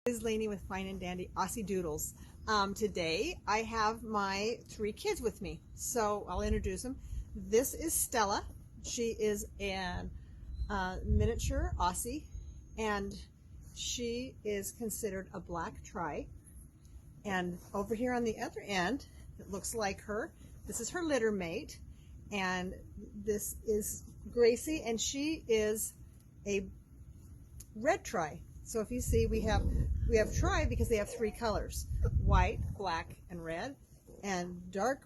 Is Lainey with Fine and Dandy Aussie Doodles. Today I have my 3 kids with me, so I'll introduce them. This is Stella. She is an miniature Aussie, and she is considered a black tri. And over here on the other end, it looks like her. This is her litter mate, and this is Gracie, and she is a red tri. So if you see, we have tri because they have 3 colors: white, black, and red, and dark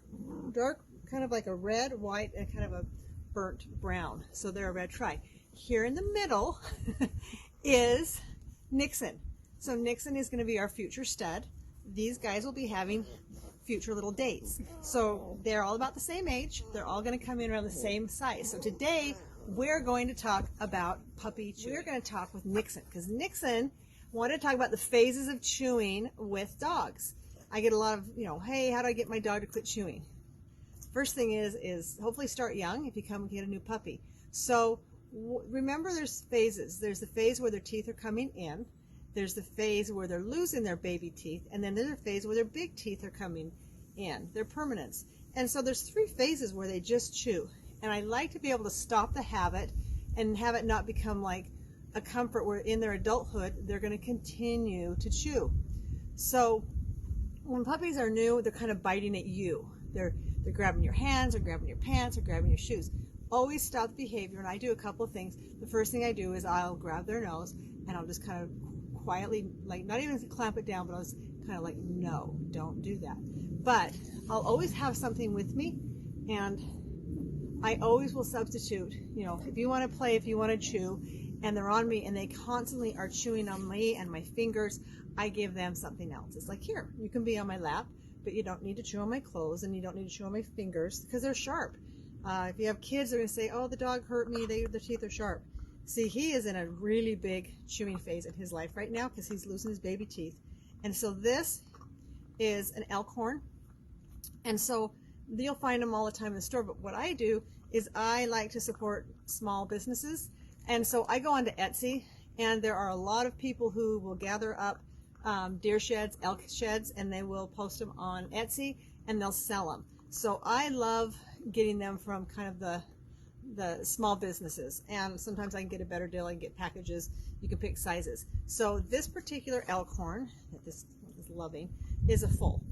kind of like a red, white, and kind of a burnt brown. So they're a red tri. Here in the middle is Nixon. So Nixon is going to be our future stud. These guys will be having future little dates. So they're all about the same age. They're all going to come in around the same size. So today we're going to talk about puppy chewing. We're going to talk with Nixon because Nixon wanted to talk about the phases of chewing with dogs. I get a lot of, hey, how do I get my dog to quit chewing? First thing is hopefully start young if you come and get a new puppy. So remember, there's phases. There's the phase where their teeth are coming in. There's the phase where they're losing their baby teeth. And then there's a phase where their big teeth are coming in, their permanence. And so there's 3 phases where they just chew. And I like to be able to stop the habit and have it not become like a comfort where in their adulthood they're going to continue to chew. So when puppies are new, they're kind of biting at you. They're grabbing your hands, or grabbing your pants, or grabbing your shoes. Always stop the behavior, and I do a couple of things. The first thing I do is I'll grab their nose, and I'll just kind of quietly, like, not even clamp it down, but I'll just kind of like, no, don't do that. But I'll always have something with me, and I always will substitute. If you want to play, if you want to chew, and they're on me and they constantly are chewing on me and my fingers, I give them something else. It's like, here, you can be on my lap, but you don't need to chew on my clothes, and you don't need to chew on my fingers because they're sharp. If you have kids, they're going to say, oh, the dog hurt me, their teeth are sharp. See, he is in a really big chewing phase in his life right now because he's losing his baby teeth. And so this is an elk horn. And so you'll find them all the time in the store. But what I do is I like to support small businesses. And so I go onto Etsy, and there are a lot of people who will gather up deer sheds, elk sheds, and they will post them on Etsy, and they'll sell them. So I love getting them from kind of the small businesses, and sometimes I can get a better deal. I can get packages. You can pick sizes. So this particular elk horn that this is loving is a full.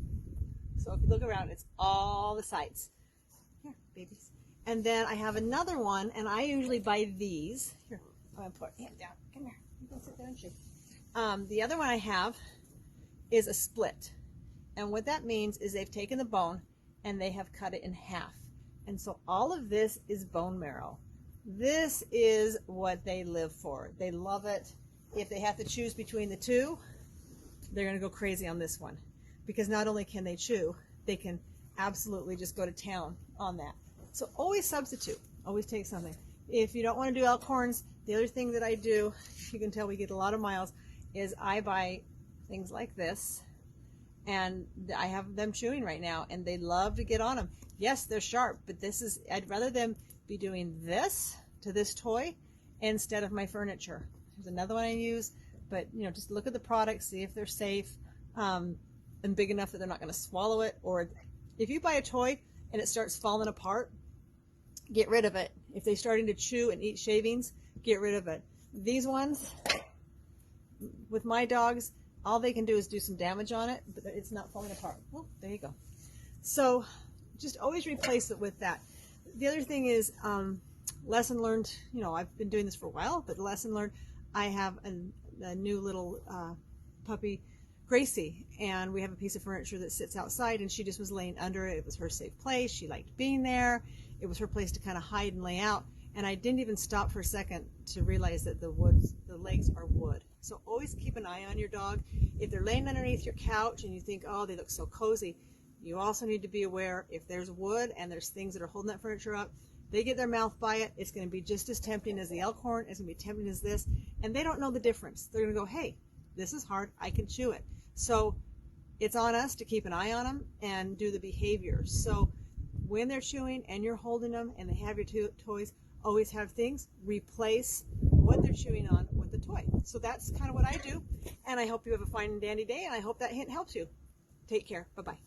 So if you look around, it's all the sides. Here, babies. And then I have another one, and I usually buy these. Here, I'm going to put hand down. Come here. You can sit there and chew. The other one I have is a split. And what that means is they've taken the bone and they have cut it in half. And so all of this is bone marrow. This is what they live for. They love it. If they have to choose between the two, they're going to go crazy on this one. Because not only can they chew, they can absolutely just go to town on that. So always substitute. Always take something. If you don't want to do elk horns, the other thing that I do, you can tell we get a lot of miles, is I buy things like this. And I have them chewing right now, and they love to get on them. Yes, they're sharp, but I'd rather them be doing this to this toy instead of my furniture. There's another one I use, but just look at the products, see if they're safe and big enough that they're not going to swallow it. Or if you buy a toy and it starts falling apart, get rid of it. If they're starting to chew and eat shavings, get rid of it. These ones, with my dogs, all they can do is do some damage on it, but it's not falling apart. Oh, there you go. So just always replace it with that. The other thing is lesson learned. I've been doing this for a while, but lesson learned. I have a new little puppy, Gracie, and we have a piece of furniture that sits outside, and she just was laying under it. It was her safe place. She liked being there. It was her place to kind of hide and lay out. And I didn't even stop for a second to realize that the legs are wood. So always keep an eye on your dog. If they're laying underneath your couch and you think, oh, they look so cozy, you also need to be aware if there's wood and there's things that are holding that furniture up, they get their mouth by it, it's going to be just as tempting as the elk horn, it's going to be tempting as this, and they don't know the difference. They're going to go, hey, this is hard, I can chew it. So it's on us to keep an eye on them and do the behavior. So when they're chewing and you're holding them and they have your toys, always have things, replace what they're chewing on with the toy. toy. So that's kind of what I do. And I hope you have a fine and dandy day, and I hope that hint helps you. Take care. Bye-bye.